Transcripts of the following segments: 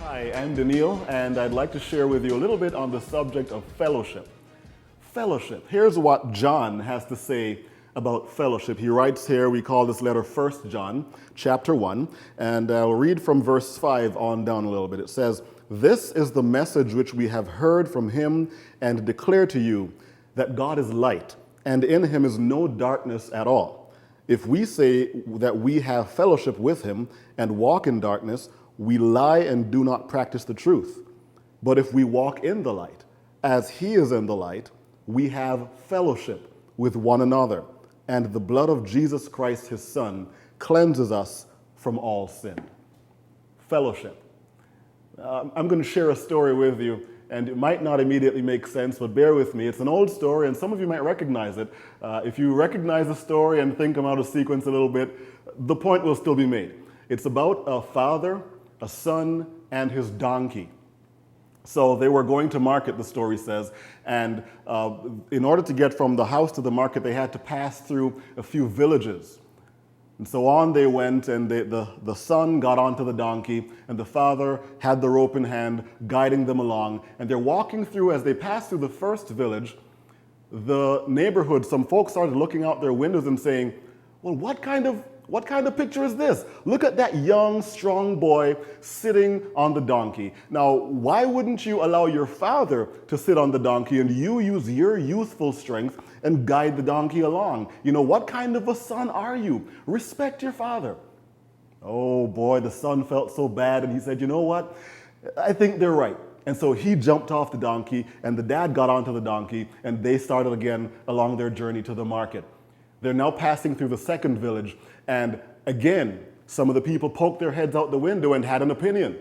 Hi, I'm Daniil, and I'd like to share with you a little bit on the subject of fellowship. Fellowship. Here's what John has to say about fellowship. He writes here, we call this letter 1 John, chapter 1, and I'll read from verse 5 on down a little bit. It says, "This is the message which we have heard from him and declare to you, that God is light, and in him is no darkness at all. If we say that we have fellowship with him and walk in darkness, we lie and do not practice the truth. But if we walk in the light, as he is in the light, we have fellowship with one another, and the blood of Jesus Christ, his Son, cleanses us from all sin." Fellowship. I'm going to share a story with you, and it might not immediately make sense, but bear with me. It's an old story, and some of you might recognize it. If you recognize the story and think I'm out of sequence a little bit, the point will still be made. It's about a father, a son, and his donkey. So they were going to market, the story says, and in order to get from the house to the market, they had to pass through a few villages. And so on they went, and the son got onto the donkey, and the father had the rope in hand, guiding them along. And they're walking through, as they pass through the first village, the neighborhood, some folks started looking out their windows and saying, "Well, what kind of picture is this? Look at that young, strong boy sitting on the donkey. Now, why wouldn't you allow your father to sit on the donkey and you use your youthful strength and guide the donkey along? You know, what kind of a son are you? Respect your father." Oh boy, the son felt so bad, and he said, "You know what? I think they're right." And so he jumped off the donkey, and the dad got onto the donkey, and they started again along their journey to the market. They're now passing through the second village, and again, some of the people poked their heads out the window and had an opinion.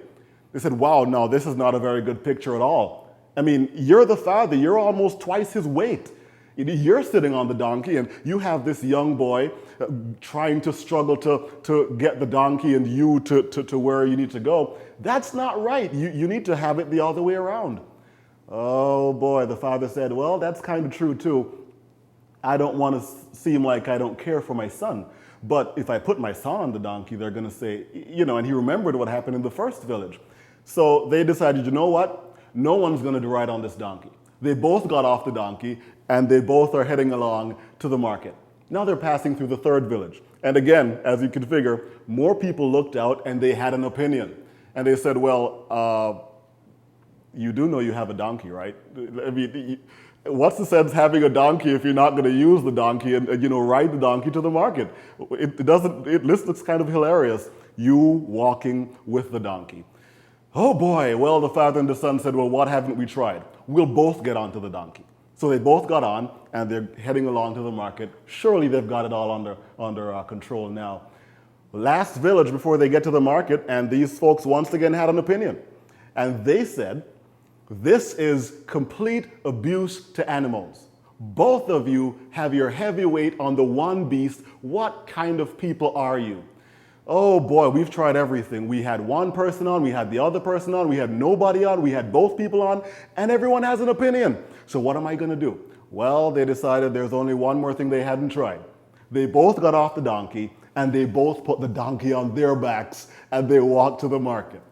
They said, "Wow, no, this is not a very good picture at all. I mean, you're the father, you're almost twice his weight. You're sitting on the donkey, and you have this young boy trying to struggle to get the donkey and you to where you need to go. That's not right. You need to have it the other way around." Oh boy, the father said, "Well, that's kind of true too. I don't want to seem like I don't care for my son. But if I put my son on the donkey, they're going to say," and he remembered what happened in the first village. So they decided, you know what? No one's going to ride on this donkey. They both got off the donkey, and they both are heading along to the market. Now they're passing through the third village. And again, as you can figure, more people looked out, and they had an opinion. And they said, "Well, you do know you have a donkey, right? I mean, what's the sense having a donkey if you're not going to use the donkey and ride the donkey to the market? This looks kind of hilarious. You walking with the donkey." Oh boy, well, the father and the son said, "Well, what haven't we tried? We'll both get onto the donkey." So they both got on, and they're heading along to the market. Surely they've got it all under control now. Last village before they get to the market, and these folks once again had an opinion. And they said, "This is complete abuse to animals. Both of you have your heavy weight on the one beast. What kind of people are you?" Oh boy, we've tried everything. We had one person on, we had the other person on, we had nobody on, we had both people on, and everyone has an opinion. So what am I going to do? Well, they decided there's only one more thing they hadn't tried. They both got off the donkey, and they both put the donkey on their backs, and they walked to the market.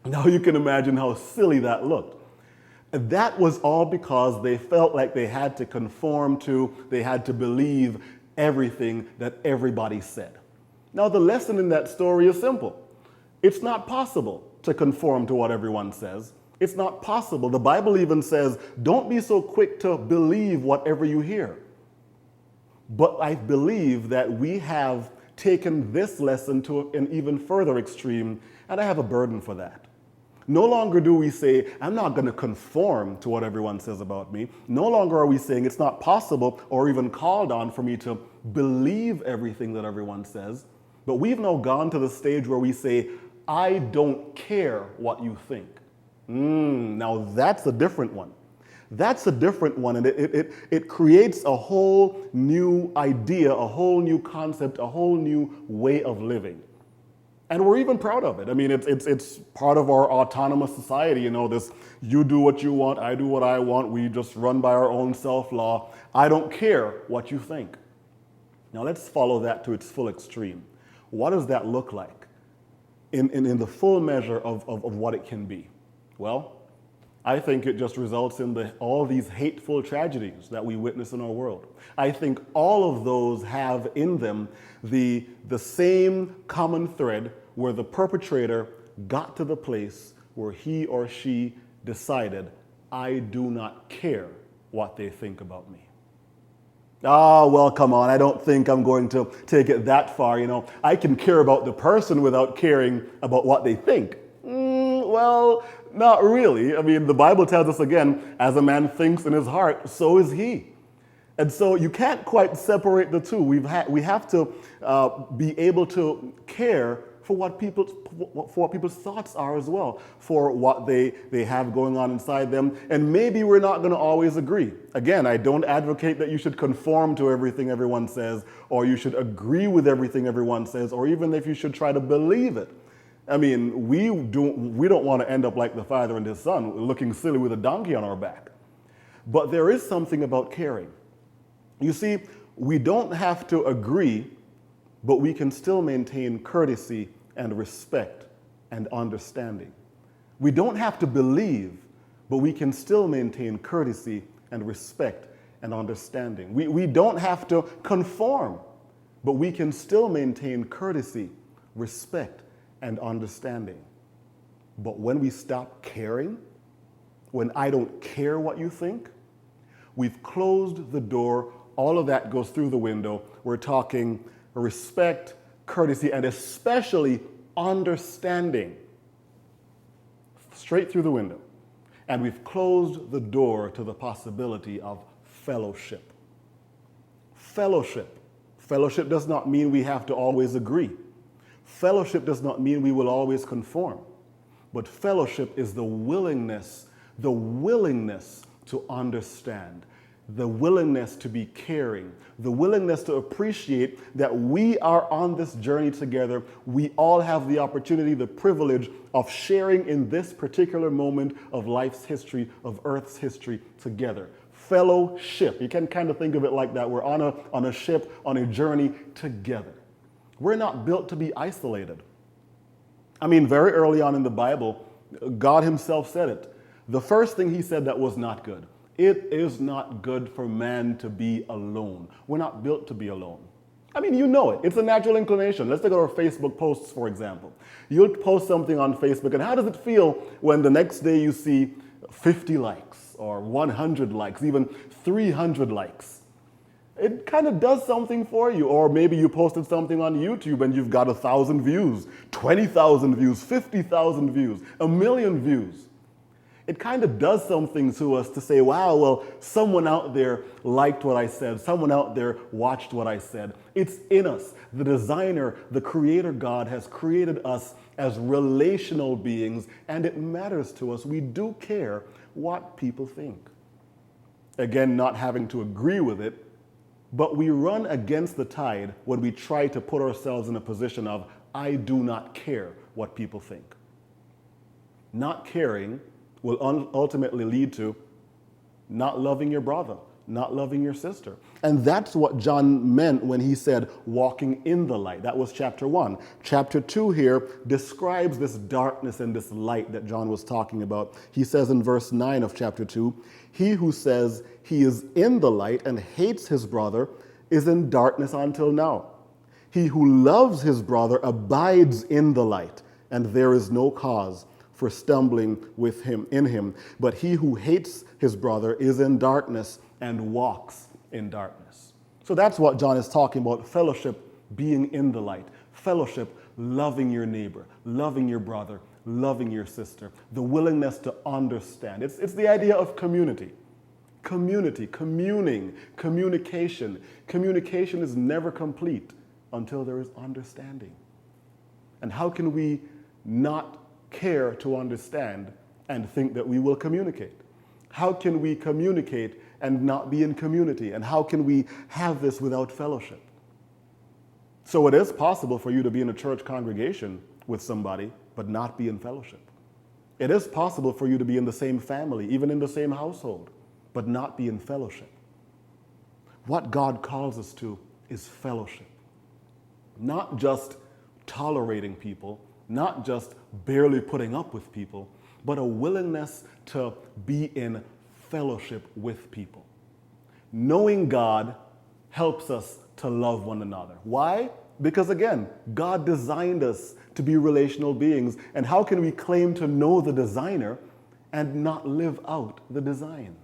Now you can imagine how silly that looked. And that was all because they felt like they had to conform to, they had to believe everything that everybody said. Now the lesson in that story is simple. It's not possible to conform to what everyone says. It's not possible. The Bible even says, don't be so quick to believe whatever you hear. But I believe that we have taken this lesson to an even further extreme, and I have a burden for that. No longer do we say, I'm not going to conform to what everyone says about me. No longer are we saying it's not possible or even called on for me to believe everything that everyone says. But we've now gone to the stage where we say, I don't care what you think. Now that's a different one. That's a different one, and it creates a whole new idea, a whole new concept, a whole new way of living. And we're even proud of it. I mean, it's part of our autonomous society, this you do what you want, I do what I want, we just run by our own self-law. I don't care what you think. Now let's follow that to its full extreme. What does that look like? in the full measure of what it can be? Well, I think it just results in all these hateful tragedies that we witness in our world. I think all of those have in them the same common thread where the perpetrator got to the place where he or she decided, I do not care what they think about me. Ah, well, come on, I don't think I'm going to take it that far. I can care about the person without caring about what they think. Well, not really. I mean, the Bible tells us again, as a man thinks in his heart, so is he. And so you can't quite separate the two. We have to be able to care for what people's thoughts are as well, for what they have going on inside them. And maybe we're not going to always agree. Again, I don't advocate that you should conform to everything everyone says, or you should agree with everything everyone says, or even if you should try to believe it. I mean, we don't want to end up like the father and his son, looking silly with a donkey on our back. But there is something about caring. You see, we don't have to agree, but we can still maintain courtesy and respect and understanding. We don't have to believe, but we can still maintain courtesy and respect and understanding. We don't have to conform, but we can still maintain courtesy, respect, and understanding. But when we stop caring, when I don't care what you think, we've closed the door. All of that goes through the window. We're talking respect, courtesy, and especially understanding. Straight through the window. And we've closed the door to the possibility of fellowship. Fellowship. Fellowship does not mean we have to always agree. Fellowship does not mean we will always conform. But fellowship is the willingness to understand, the willingness to be caring, the willingness to appreciate that we are on this journey together. We all have the opportunity, the privilege of sharing in this particular moment of life's history, of Earth's history together. Fellowship. You can kind of think of it like that. We're on a ship, on a journey together. We're not built to be isolated. I mean, very early on in the Bible, God himself said it. The first thing he said that was not good. It is not good for man to be alone. We're not built to be alone. I mean, you know it. It's a natural inclination. Let's take our Facebook posts, for example. You'll post something on Facebook, and how does it feel when the next day you see 50 likes or 100 likes, even 300 likes? It kind of does something for you. Or maybe you posted something on YouTube and you've got 1,000 views, 20,000 views, 50,000 views, 1,000,000 views. It kind of does something to us to say, wow, well, someone out there liked what I said. Someone out there watched what I said. It's in us. The designer, the creator God has created us as relational beings, and it matters to us. We do care what people think. Again, not having to agree with it, but we run against the tide when we try to put ourselves in a position of, I do not care what people think. Not caring will ultimately lead to not loving your brother, not loving your sister. And that's what John meant when he said walking in the light. That was chapter 1. Chapter 2 here describes this darkness and this light that John was talking about. He says in verse 9 of chapter 2, he who says he is in the light and hates his brother is in darkness until now. He who loves his brother abides in the light, and there is no cause for stumbling with him in him. But he who hates his brother is in darkness and walks in darkness. So that's what John is talking about, fellowship, being in the light. Fellowship, loving your neighbor, loving your brother, loving your sister, the willingness to understand. It's the idea of community. Community, communing, communication. Communication is never complete until there is understanding. And how can we not care to understand and think that we will communicate? How can we communicate and not be in community? And how can we have this without fellowship? So it is possible for you to be in a church congregation with somebody but not be in fellowship. It is possible for you to be in the same family, even in the same household, but not be in fellowship. What God calls us to is fellowship. Not just tolerating people not just barely putting up with people, but a willingness to be in fellowship with people. Knowing God helps us to love one another. Why? Because again, God designed us to be relational beings. And how can we claim to know the designer and not live out the design?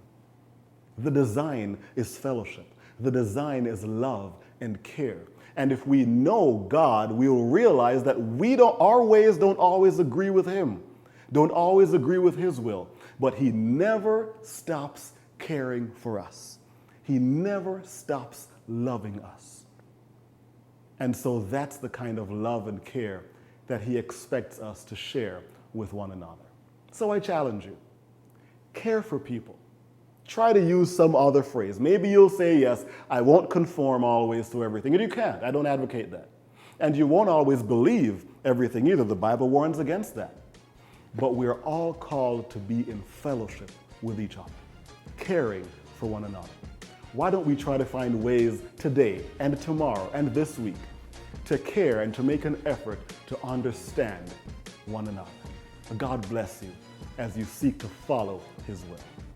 The design is fellowship. The design is love and care. And if we know God, we will realize that our ways don't always agree with Him, don't always agree with His will, but He never stops caring for us. He never stops loving us. And so that's the kind of love and care that He expects us to share with one another. So I challenge you, care for people. Try to use some other phrase. Maybe you'll say, yes, I won't conform always to everything. And you can't. I don't advocate that. And you won't always believe everything either. The Bible warns against that. But we're all called to be in fellowship with each other, caring for one another. Why don't we try to find ways today and tomorrow and this week to care and to make an effort to understand one another? God bless you as you seek to follow His will.